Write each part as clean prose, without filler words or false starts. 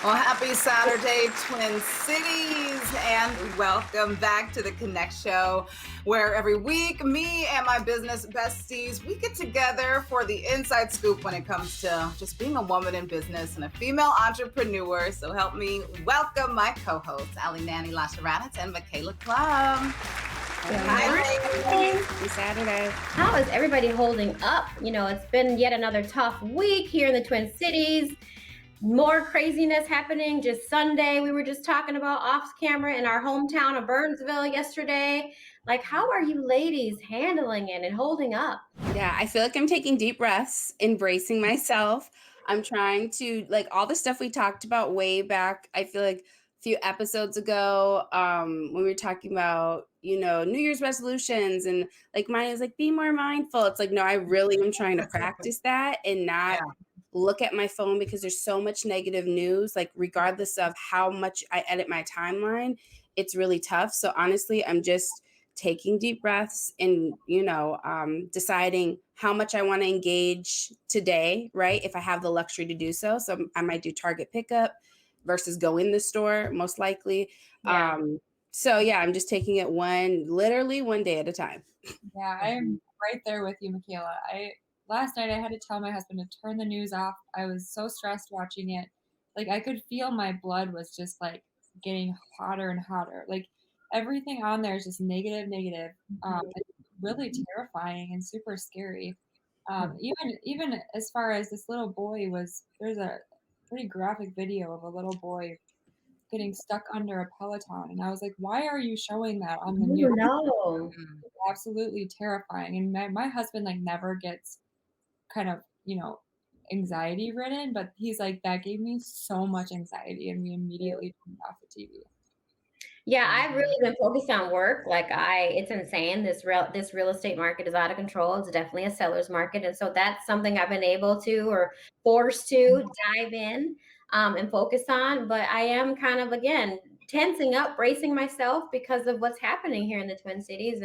Well, happy Saturday, Twin Cities, and welcome back to the Connect Show, where every week, me and my business besties, we get together for the inside scoop when it comes to just being a woman in business and a female entrepreneur. So help me welcome my co-hosts, Ali Nanny Lasharanat and Michaela Klum. Happy Saturday. How is everybody holding up? It's been yet another tough week here in the Twin Cities. More craziness happening just Sunday. We were just talking about off camera in our hometown of Burnsville yesterday. Like, how are you ladies handling it and holding up? Yeah, I feel like I'm taking deep breaths, embracing myself. I'm trying to, like, all the stuff we talked about way back. I feel like a few episodes ago, when we were talking about, New Year's resolutions, and like mine is like, be more mindful. It's like, no, I really am trying to practice that and not look at my phone, because there's so much negative news, like regardless of how much I edit my timeline, it's really tough. So honestly, I'm just taking deep breaths and, deciding how much I want to engage today, right? If I have the luxury to do so. So I might do Target pickup versus go in the store, most likely. Yeah. So yeah, I'm just taking it literally one day at a time. Yeah, I'm right there with you, Michaela. Last night I had to tell my husband to turn the news off. I was so stressed watching it. Like, I could feel my blood was just like getting hotter and hotter. Like, everything on there is just negative, negative. It's really terrifying and super scary. Even as far as this little boy there's a pretty graphic video of a little boy getting stuck under a Peloton, and I was like, why are you showing that on the news? No. It's absolutely terrifying. And my husband like never gets kind of, anxiety ridden, but he's like, that gave me so much anxiety, and we immediately turned off the TV. Yeah, I've really been focused on work. It's insane. This real estate market is out of control. It's definitely a seller's market. And so that's something I've been able to or forced to dive in and focus on. But I am kind of, again, tensing up, bracing myself because of what's happening here in the Twin Cities,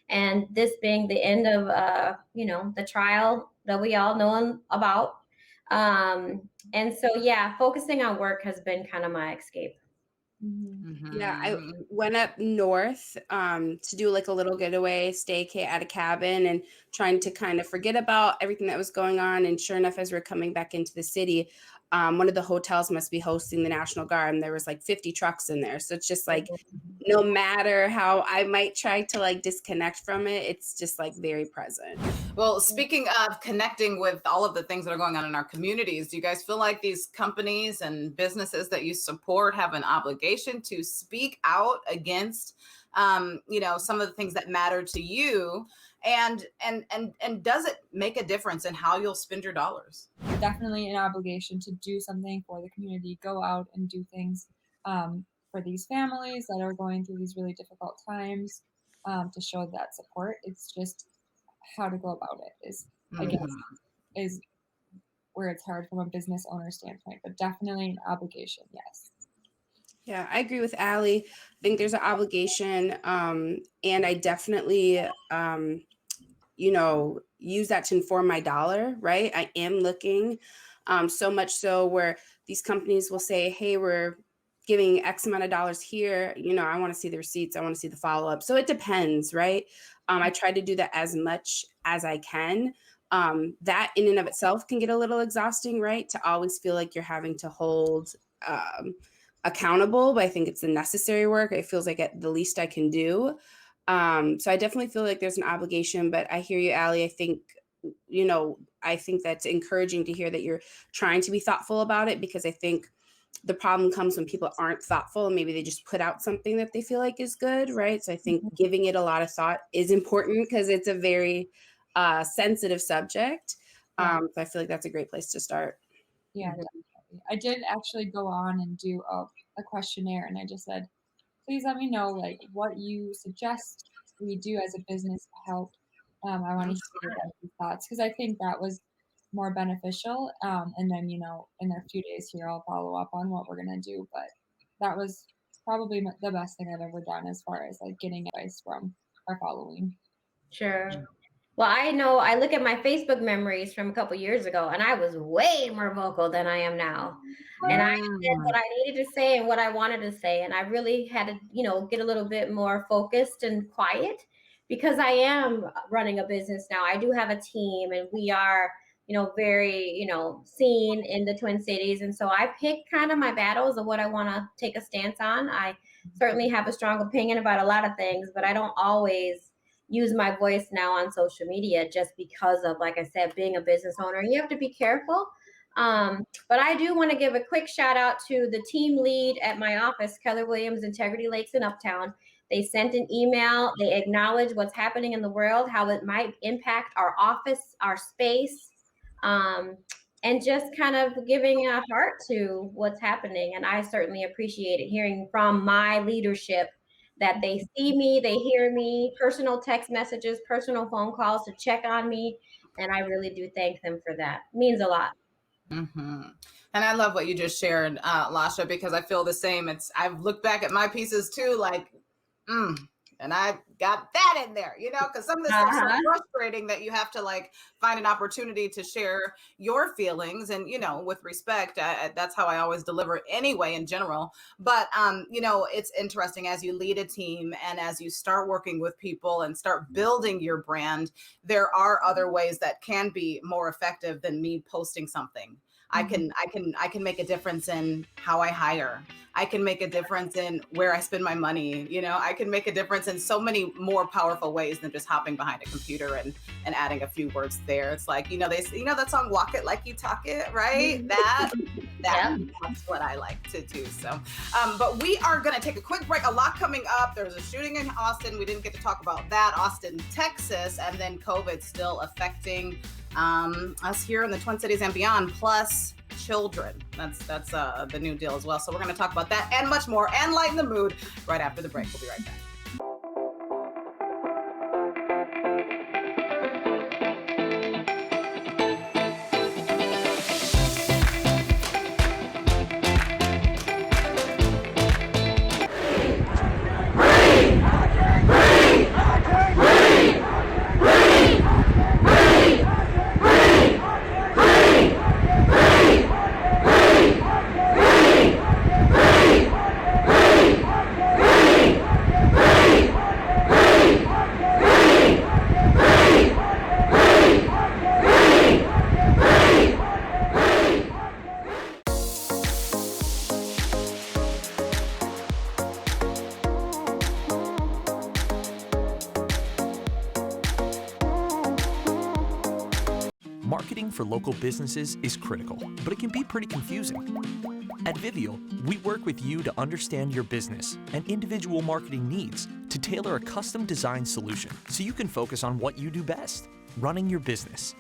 and this being the end of the trial that we all know about. And so yeah, focusing on work has been kind of my escape. Yeah, I went up north to do like a little getaway, stay at a cabin, and trying to kind of forget about everything that was going on. And sure enough, as we're coming back into the city, one of the hotels must be hosting the National Guard, and there was like 50 trucks in there. So it's just like, no matter how I might try to like disconnect from it, it's just like very present. Well, speaking of connecting with all of the things that are going on in our communities, do you guys feel like these companies and businesses that you support have an obligation to speak out against, some of the things that matter to you? And does it make a difference in how you'll spend your dollars? Definitely an obligation to do something for the community, go out and do things for these families that are going through these really difficult times, to show that support. It's just how to go about it is where it's hard from a business owner standpoint, but definitely an obligation, yes. Yeah, I agree with Allie. I think there's an obligation, and I definitely, use that to inform my dollar, right? I am looking, so much so where these companies will say, hey, we're giving X amount of dollars here. I want to see the receipts. I want to see the follow-up. So it depends, right? I try to do that as much as I can. That in and of itself can get a little exhausting, right? To always feel like you're having to hold accountable, but I think it's the necessary work. It feels like at the least I can do. So I definitely feel like there's an obligation, but I hear you, Allie. I think that's encouraging to hear that you're trying to be thoughtful about it, because I think the problem comes when people aren't thoughtful and maybe they just put out something that they feel like is good, right? So I think giving it a lot of thought is important, because it's a very sensitive subject. So I feel like that's a great place to start. Yeah, definitely. I did actually go on and do a questionnaire, and I just said, please let me know like what you suggest we do as a business to help. I want to hear your thoughts, because I think that was more beneficial. And then, in a few days here, I'll follow up on what we're going to do. But that was probably the best thing I've ever done as far as like getting advice from our following. Sure. Well, I know I look at my Facebook memories from a couple years ago, and I was way more vocal than I am now. And I said Mm. what I needed to say and what I wanted to say. And I really had to, get a little bit more focused and quiet because I am running a business now. I do have a team, and we are, very, seen in the Twin Cities. And so I pick kind of my battles of what I want to take a stance on. I certainly have a strong opinion about a lot of things, but I don't always use my voice now on social media just because of, like I said, being a business owner. You have to be careful. But I do want to give a quick shout out to the team lead at my office, Keller Williams Integrity Lakes in Uptown. They sent an email. They acknowledge what's happening in the world, how it might impact our office, our space, um, and just kind of giving a heart to what's happening. And I certainly appreciate it hearing from my leadership that they see me, they hear me, personal text messages, personal phone calls to check on me. And I really do thank them for that. It means a lot. Mm-hmm. And I love what you just shared, Lasha, because I feel the same. I've looked back at my pieces too, like, and I got that in there, because some of this stuff's so frustrating that you have to like find an opportunity to share your feelings and, with respect. That's how I always deliver anyway, in general. But, it's interesting as you lead a team and as you start working with people and start building your brand, there are other ways that can be more effective than me posting something. I can make a difference in how I hire. I can make a difference in where I spend my money. I can make a difference in so many more powerful ways than just hopping behind a computer and adding a few words there. It's like, that song, Walk It Like You Talk It, right? That's what I like to do. So, but we are going to take a quick break. A lot coming up. There's a shooting in Austin. We didn't get to talk about that. Austin, Texas, and then COVID still affecting us here in the Twin Cities and beyond, plus children. That's the new deal as well. So we're going to talk about that and much more and lighten the mood right after the break. We'll be right back. Marketing for local businesses is critical, but it can be pretty confusing. At Vivial, we work with you to understand your business and individual marketing needs to tailor a custom-designed solution so you can focus on what you do best, running your business.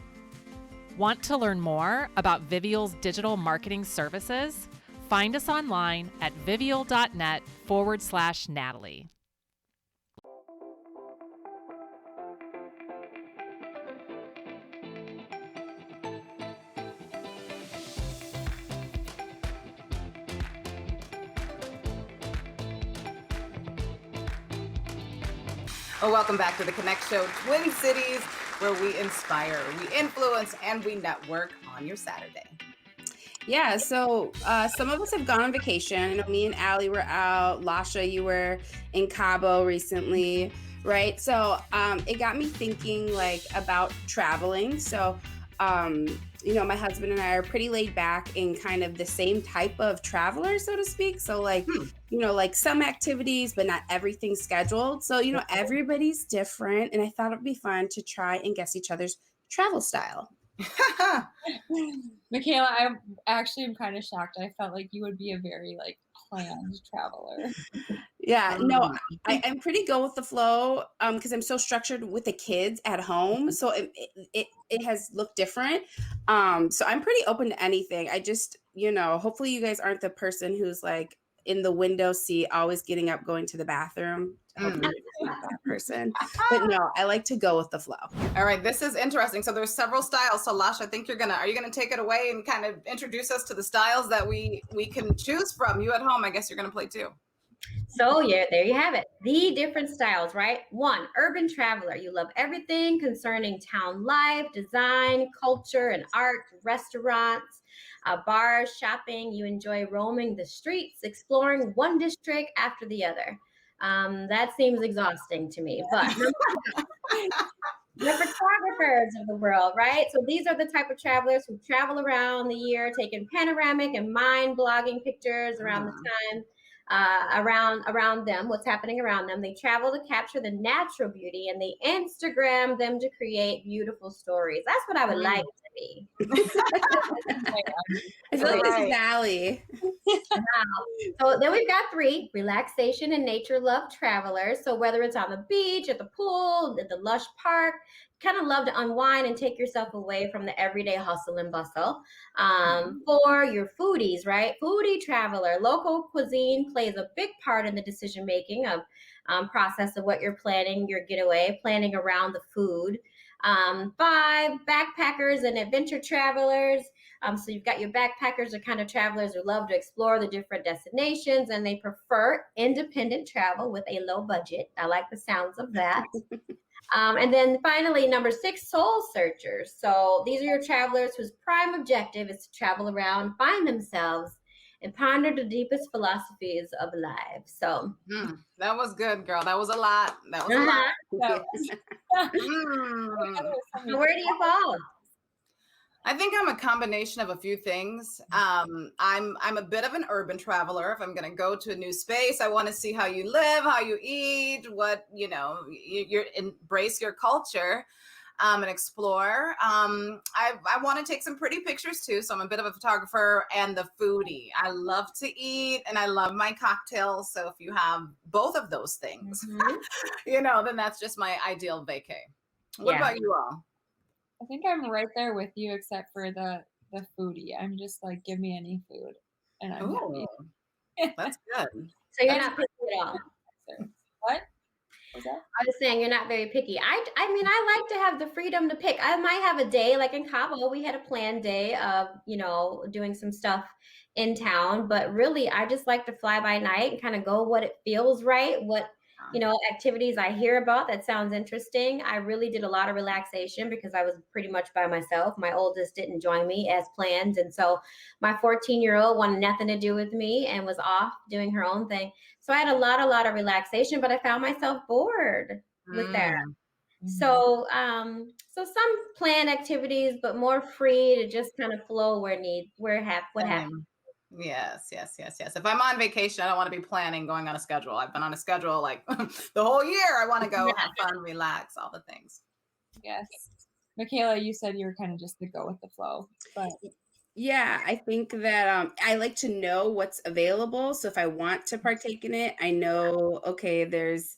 Want to learn more about Vivial's digital marketing services? Find us online at vivial.net/Natalie. Well, welcome back to the Connect Show, Twin Cities, where we inspire, we influence, and we network on your Saturday. Yeah, so some of us have gone on vacation. I know me and Allie were out. Lasha, you were in Cabo recently, right? So it got me thinking about traveling. So my husband and I are pretty laid back and kind of the same type of traveler, so to speak. So some activities, but not everything scheduled. So, everybody's different. And I thought it'd be fun to try and guess each other's travel style. Michaela, I actually am kind of shocked. I felt like you would be a very planned traveler. Yeah, no, I'm pretty go with the flow because I'm so structured with the kids at home. So it has looked different. So I'm pretty open to anything. I just, hopefully you guys aren't the person who's in the window seat, always getting up, going to the bathroom. Hopefully you're just not that person. But no, I like to go with the flow. All right, this is interesting. So there's several styles. So Lasha, I think are you gonna take it away and kind of introduce us to the styles that we can choose from? You at home, I guess you're gonna play too. So yeah, there you have it. The different styles, right? One, urban traveler. You love everything concerning town life, design, culture, and art, restaurants, bars, shopping. You enjoy roaming the streets, exploring one district after the other. That seems exhausting to me, but the photographers of the world, right? So these are the type of travelers who travel around the year, taking panoramic and mind blogging pictures around the time, around them, what's happening around them. They travel to capture the natural beauty, and they Instagram them to create beautiful stories. That's what I would like to be. I feel like this is Allie. So then we've got 3, relaxation and nature love travelers. So whether it's on the beach, at the pool, at the lush park, kind of love to unwind and take yourself away from the everyday hustle and bustle. 4, your foodies, right? Foodie traveler. Local cuisine plays a big part in the decision making of process of what you're planning, your getaway, planning around the food. 5, backpackers and adventure travelers. So you've got your backpackers or kind of travelers who love to explore the different destinations, and they prefer independent travel with a low budget. I like the sounds of that. And then finally, number 6, soul searchers. So these are your travelers whose prime objective is to travel around, find themselves, and ponder the deepest philosophies of life. So that was good, girl. That was a lot. That was a lot. Where do you fall? I think I'm a combination of a few things. I'm a bit of an urban traveler. If I'm going to go to a new space, I want to see how you live, how you eat, what you embrace your culture, and explore. I want to take some pretty pictures too, so I'm a bit of a photographer and the foodie. I love to eat and I love my cocktails. So if you have both of those things, then that's just my ideal vacay. What about you all? I think I'm right there with you, except for the foodie. I'm just like, give me any food, and I'm happy. That's good. So you're not picky at all. What was that? I was saying you're not very picky. I mean, I like to have the freedom to pick. I might have a day, like in Cabo, we had a planned day of, doing some stuff in town, but really I just like to fly by night and kind of go what it feels right, what activities I hear about that sounds interesting. I really did a lot of relaxation because I was pretty much by myself. My oldest didn't join me as planned, and so my 14-year-old wanted nothing to do with me and was off doing her own thing. So I had a lot of relaxation, but I found myself bored with that. So so some planned activities, but more free to just kind of flow what happens. Yes. If I'm on vacation, I don't want to be planning going on a schedule. I've been on a schedule like the whole year. I want to go have fun, relax, all the things. Yes. Michaela, you said you were kind of just the go with the flow, but yeah, I think that I like to know what's available. So if I want to partake in it, I know, okay, there's,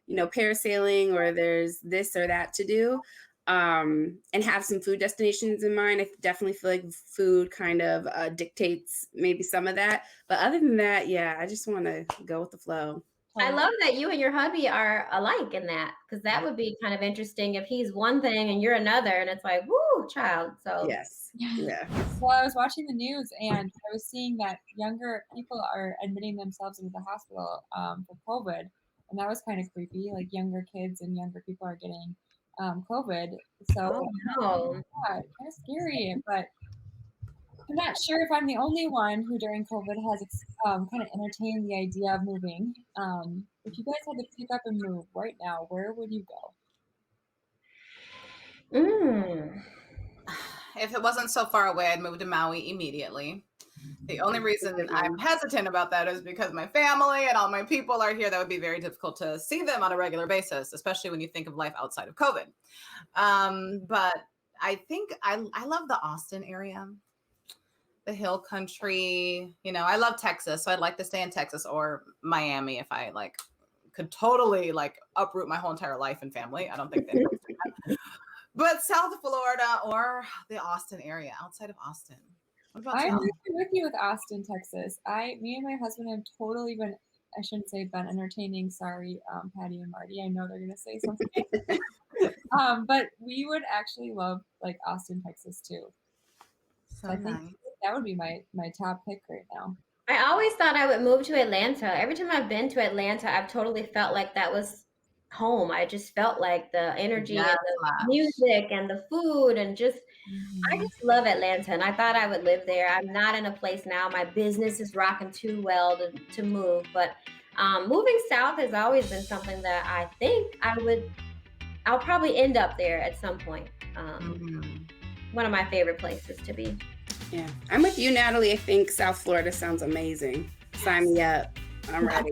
parasailing or there's this or that to do. And have some food destinations in mind. I definitely feel like food kind of dictates maybe some of that. But other than that, yeah, I just want to go with the flow. I love that you and your hubby are alike in that, because that would be kind of interesting if he's one thing and you're another, and it's like, woo, child. So yes, yeah. Well, I was watching the news and I was seeing that younger people are admitting themselves into the hospital for COVID, and that was kind of creepy. Like younger kids and younger people are getting COVID. So yeah, kind of scary, but I'm not sure if I'm the only one who during COVID has kind of entertained the idea of moving. If you guys had to pick up and move right now, where would you go? If it wasn't so far away, I'd move to Maui immediately. The only reason I'm hesitant about that is because my family and all my people are here. That would be very difficult to see them on a regular basis, especially when you think of life outside of COVID. But I think I love the Austin area, the hill country. I love Texas, so I'd like to stay in Texas or Miami if I could totally uproot my whole entire life and family. I don't think they but South Florida or the Austin area, outside of Austin. What about I'm with you with Austin, Texas. Me and my husband have totally been, I shouldn't say been entertaining. Sorry, Patty and Marty. I know they're going to say something. But we would actually love Austin, Texas too. So I think that would be my top pick right now. I always thought I would move to Atlanta. Every time I've been to Atlanta, I've totally felt like that was home. I just felt like the energy Yes, and the Lash. music and the food and just I Mhm. just love Atlanta and I thought I would live there. I'm not in a place now. My business is rocking too well to move, but moving south has always been something that I think I'll probably end up there at some point. Mhm. One of my favorite places to be. Yeah, I'm with you, Natalie. I think South Florida sounds amazing. Sign me up. I'm ready.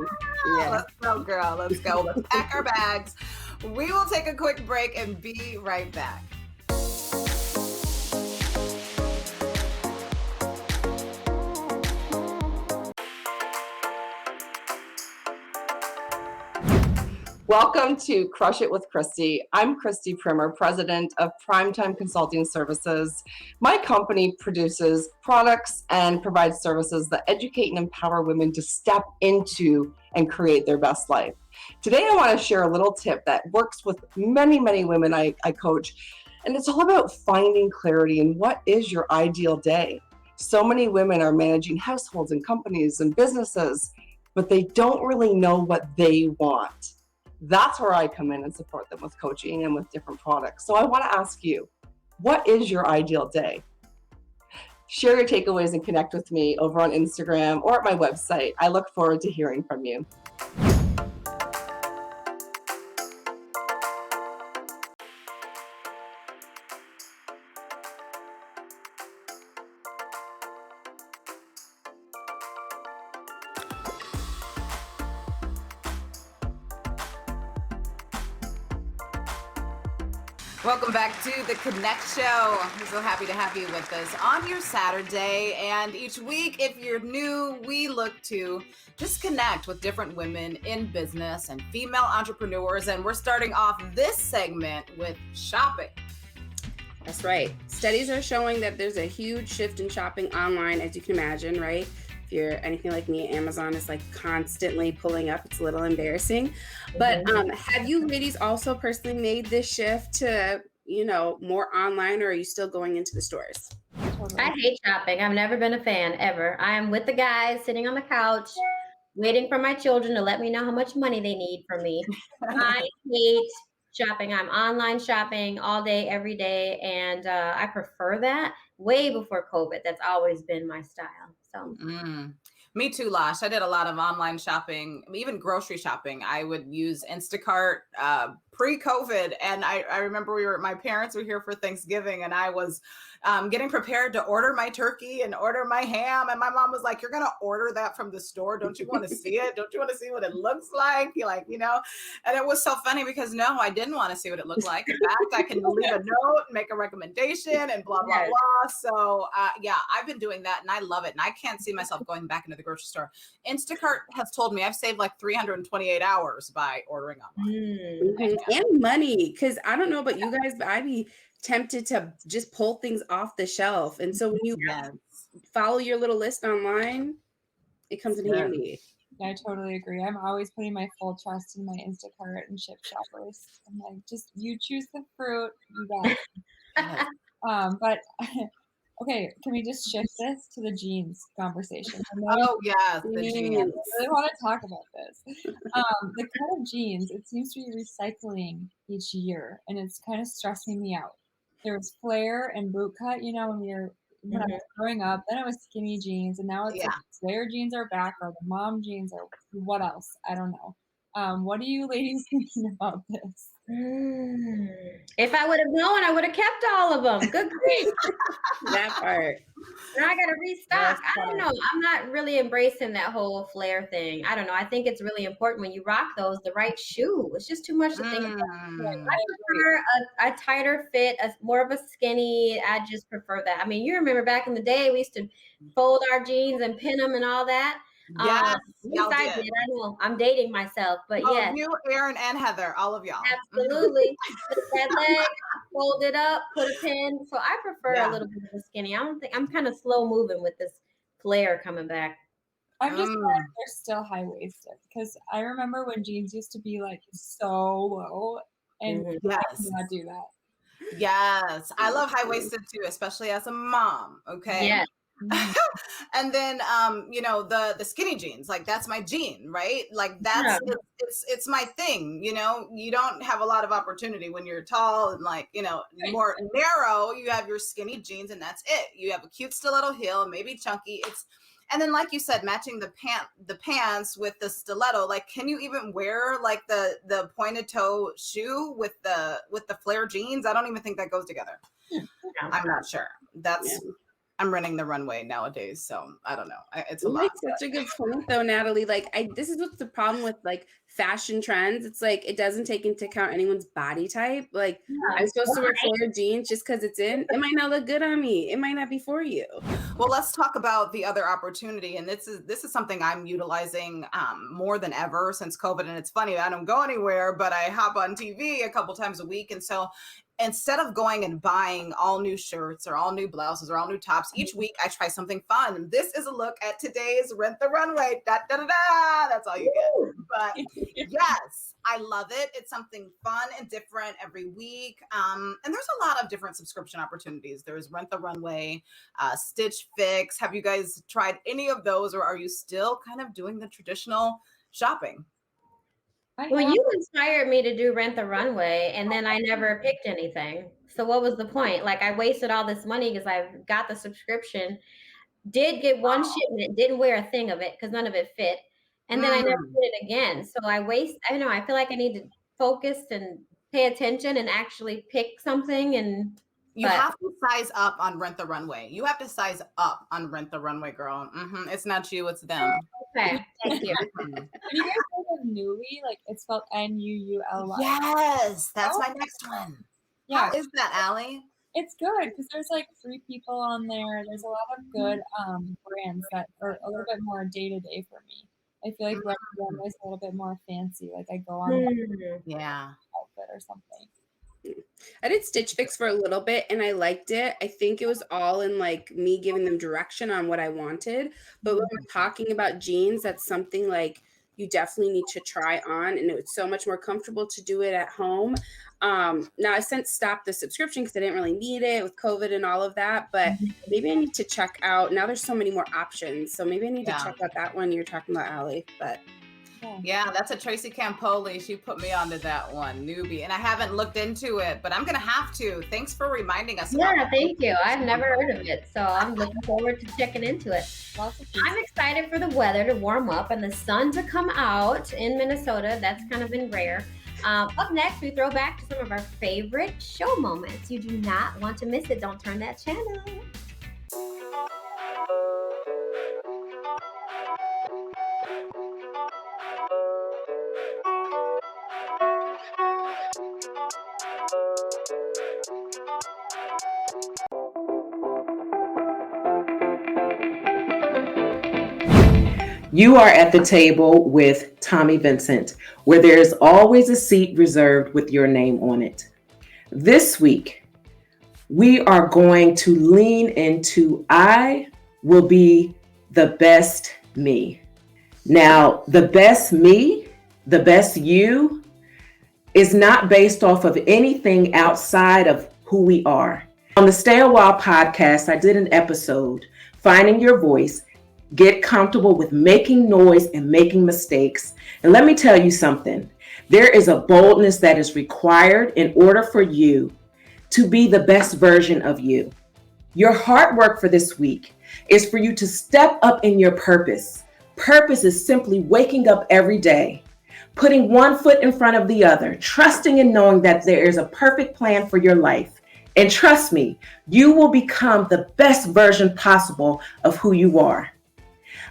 Yeah. Let's go, girl. Let's go. Let's pack our bags. We will take a quick break and be right back. Welcome to Crush It with Christy. I'm Christy Primer, president of Primetime Consulting Services. My company produces products and provides services that educate and empower women to step into and create their best life. Today, I want to share a little tip that works with many, many women I coach, and it's all about finding clarity in what is your ideal day. So many women are managing households and companies and businesses, but they don't really know what they want. That's where I come in and support them with coaching and with different products. So I want to ask you, what is your ideal day? Share your takeaways and connect with me over on Instagram or at my website. I look forward to hearing from you. Welcome back to the Connect Show. I'm so happy to have you with us on your Saturday. And each week, if you're new, we look to just connect with different women in business and female entrepreneurs. And we're starting off this segment with shopping. That's right. Studies are showing that there's a huge shift in shopping online, as you can imagine, right? If you're anything like me, Amazon is like constantly pulling up. It's a little embarrassing. But have you ladies also personally made this shift to, more online, or are you still going into the stores? I hate shopping. I've never been a fan ever. I am with the guys sitting on the couch, waiting for my children to let me know how much money they need from me. I hate shopping. I'm online shopping all day, every day, and I prefer that way before COVID. That's always been my style. So Me too, Lash. I did a lot of online shopping, even grocery shopping. I would use Instacart pre-COVID, and I remember my parents were here for Thanksgiving, and I was getting prepared to order my turkey and order my ham, and my mom was like, "You're gonna order that from the store? Don't you want to see it? Don't you want to see what it looks like?" And it was so funny because no, I didn't want to see what it looked like. In fact, I can leave a note, make a recommendation, and blah blah yes. blah. So yeah, I've been doing that, and I love it, and I can't see myself going back into the grocery store. Instacart has told me I've saved like 328 hours by ordering online. And money, because I don't know about you guys, but I'd be tempted to just pull things off the shelf. And so when you Yes. follow your little list online, it comes in handy. I totally agree. I'm always putting my full trust in my Instacart and Ship shoppers. I'm like, just you choose the fruit, you got it. Yes. But okay, can we just shift this to the jeans conversation? Oh yes, the Jeans. jeans. I really want to talk about this. The cut of jeans, it seems to be recycling each year, and it's kind of stressing me out. There was flare and boot cut, when I was growing up. Then it was skinny jeans, and now it's like flare jeans are back, or the mom jeans, or what else? I don't know. What are you ladies thinking about this? If I would have known, I would have kept all of them. Good grief. That part. Now I got to restock. Yes, I don't know. I'm not really embracing that whole flare thing. I don't know. I think it's really important when you rock those, the right shoe. It's just too much to think about. I prefer a tighter fit, more of a skinny. I just prefer that. I mean, you remember back in the day, we used to fold our jeans and pin them and all that. Yes, At least I did. I know I'm dating myself, but yes. You, Aaron, and Heather, all of y'all. Absolutely. Put that leg, fold it up, put a pin. So I prefer a little bit of the skinny. I don't think I'm kind of slow moving with this flare coming back. I'm just glad they're still high waisted because I remember when jeans used to be like so low, and I cannot do that. Yes, I love high waisted too, especially as a mom. Okay. Yes. And then the skinny jeans, like that's my jean, right? Like that's it's my thing. You don't have a lot of opportunity when you're tall and more narrow. You have your skinny jeans and that's it. You have a cute stiletto heel, maybe chunky. And then, like you said, matching the pants with the stiletto. Like, can you even wear like the pointed toe shoe with the flare jeans? I don't even think that goes together. I'm not sure. I'm running the runway nowadays, so I don't know. It's a lot. Such a good point, though, Natalie. Like, this is what's the problem with like fashion trends. It's like it doesn't take into account anyone's body type. Like, I'm supposed to wear flare jeans just because it's in. It might not look good on me. It might not be for you. Well, let's talk about the other opportunity, and this is something I'm utilizing more than ever since COVID. And it's funny, I don't go anywhere, but I hop on TV a couple times a week, and so instead of going and buying all new shirts or all new blouses or all new tops, each week I try something fun. This is a look at today's Rent the Runway. Da, da, da, da. That's all you get. But yes, I love it. It's something fun and different every week. And there's a lot of different subscription opportunities. There's Rent the Runway, Stitch Fix. Have you guys tried any of those, or are you still kind of doing the traditional shopping? Well, you inspired me to do Rent the Runway, and then I never picked anything. So what was the point? Like, I wasted all this money because I got the subscription, did get one shipment, didn't wear a thing of it because none of it fit, and then I never did it again. So I don't know. I feel like I need to focus and pay attention and actually pick something. And you have to size up on Rent the Runway. You have to size up on Rent the Runway, girl. It's not you, it's them. Okay, thank you. Have you guys heard of Nuuly? Like, it's spelled Nuuly. Yes, that's my next one. Yeah. How is that, Allie? It's good because there's like 3 people on there. There's a lot of good brands that are a little bit more day to day for me. I feel like Rent the Runway is a little bit more fancy. Like I go on outfit or something. I did Stitch Fix for a little bit and I liked it. I think it was all in like me giving them direction on what I wanted. But when we're talking about jeans, that's something like you definitely need to try on, and it's so much more comfortable to do it at home. Now I since stopped the subscription because I didn't really need it with COVID and all of that, but maybe I need to check out. Now there's so many more options, so maybe I need to check out that one you're talking about, Allie. But yeah, that's a Tracy Campoli. She put me onto that one, Newbie, and I haven't looked into it, but I'm gonna have to. Thanks for reminding us. Yeah, thank you. I've never heard of it, so I'm looking forward to checking into it. I'm excited for the weather to warm up and the sun to come out in Minnesota. That's kind of been rare. Up next, we throw back to some of our favorite show moments. You do not want to miss it. Don't turn that channel. You are at the table with Tommy Vincent, where there's always a seat reserved with your name on it. This week, we are going to lean into I will be the best me. Now, the best me, the best you, is not based off of anything outside of who we are. On the Stay a While podcast, I did an episode, Finding Your Voice. Get comfortable with making noise and making mistakes. And let me tell you something. There is a boldness that is required in order for you to be the best version of you. Your hard work for this week is for you to step up in your purpose. Purpose is simply waking up every day, putting one foot in front of the other, trusting and knowing that there is a perfect plan for your life. And trust me, you will become the best version possible of who you are.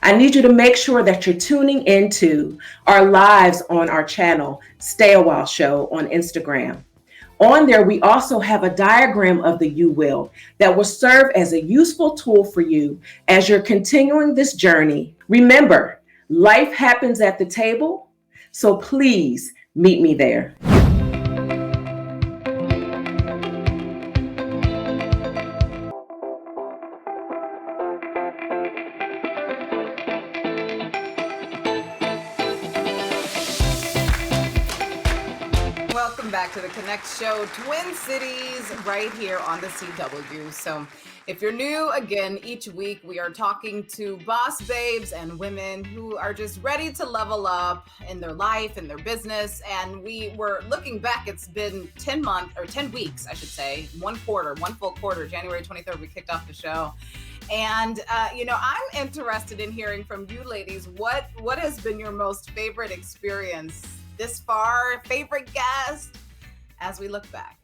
I need you to make sure that you're tuning into our lives on our channel, Stay a While Show on Instagram. On there, we also have a diagram of the You Will that will serve as a useful tool for you as you're continuing this journey. Remember, life happens at the table, so please meet me there. back to the Connect Show, Twin Cities, right here on the CW. So if you're new, again, each week we are talking to boss babes and women who are just ready to level up in their life and their business. And we were looking back, it's been 10 weeks, I should say, one full quarter, January 23rd, we kicked off the show. And, I'm interested in hearing from you ladies, what has been your most favorite experience this far, favorite guest, as we look back?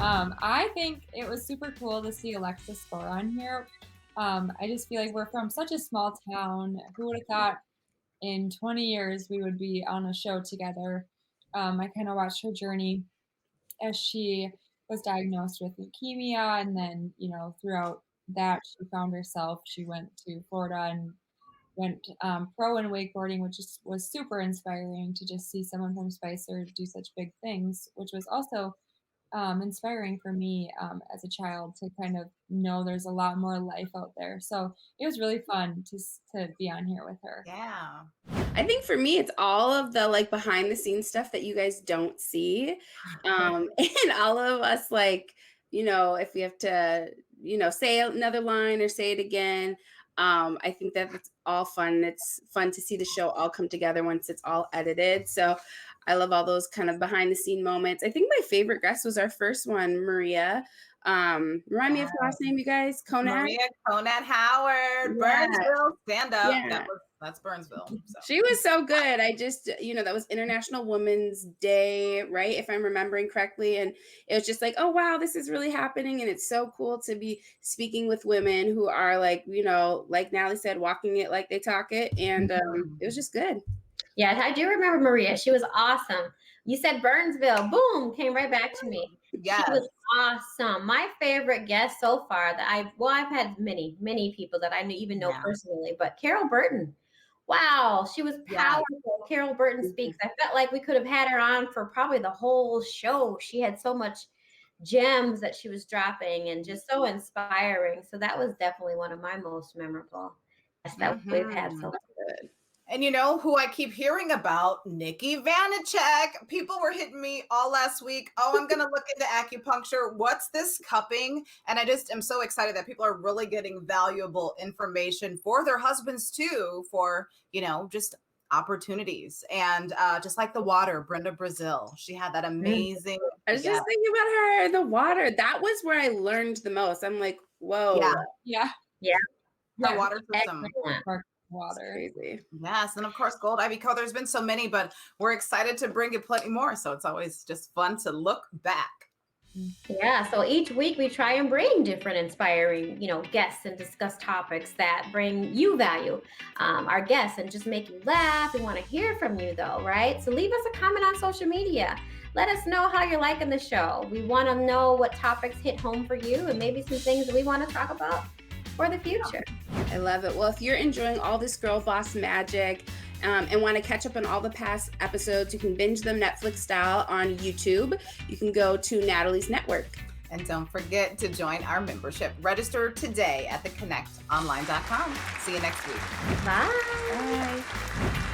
I think it was super cool to see Alexis Score on here. I just feel like we're from such a small town. Who would have thought in 20 years we would be on a show together? I kind of watched her journey as she was diagnosed with leukemia, and then, throughout that, she found herself. She went to Florida and went pro in wakeboarding, which was super inspiring to just see someone from Spicer do such big things, which was also inspiring for me as a child to kind of know there's a lot more life out there. So it was really fun to be on here with her. Yeah. I think for me, it's all of the behind the scenes stuff that you guys don't see. And all of us, if we have to, say another line or say it again, I think that it's all fun. It's fun to see the show all come together once it's all edited. So I love all those kind of behind the scene moments. I think my favorite guest was our first one, Maria. Remind me of her last name, you guys. Conant? Maria Conant Howard, Yeah. Burnsville, stand up. Yeah. That's Burnsville. So. She was so good. I just, that was International Women's Day, right? If I'm remembering correctly. And it was just like, oh, wow, this is really happening. And it's so cool to be speaking with women who are like Natalie said, walking it like they talk it. And it was just good. Yeah, I do remember Maria. She was awesome. You said Burnsville, boom, came right back to me. Yes. She was awesome. My favorite guest so far I've had many people that I even know personally, but Carol Burton. Wow, she was powerful. Yes. Carol Burton speaks. I felt like we could have had her on for probably the whole show. She had so much gems that she was dropping and just so inspiring. So that was definitely one of my most memorable guests that we've had so far. And who I keep hearing about? Nikki Vanacek. People were hitting me all last week. Oh, I'm going to look into acupuncture. What's this cupping? And I just am so excited that people are really getting valuable information for their husbands too, for, just opportunities. And just like the water, Brenda Brazil, she had that amazing. I was just thinking about her, the water. That was where I learned the most. I'm like, whoa. Yeah. The water system. Water. Crazy. Yes, and of course Gold Ivy Co. There's been so many, but we're excited to bring you plenty more. So it's always just fun to look back. Yeah, so each week we try and bring different inspiring, guests and discuss topics that bring you value, our guests, and just make you laugh. We want to hear from you though, right? So leave us a comment on social media. Let us know how you're liking the show. We want to know what topics hit home for you and maybe some things that we want to talk about for the future. I love it. Well, if you're enjoying all this girl boss magic and want to catch up on all the past episodes, you can binge them Netflix style on YouTube. You can go to Natalie's Network. And don't forget to join our membership. Register today at theconnectonline.com. See you next week. Bye.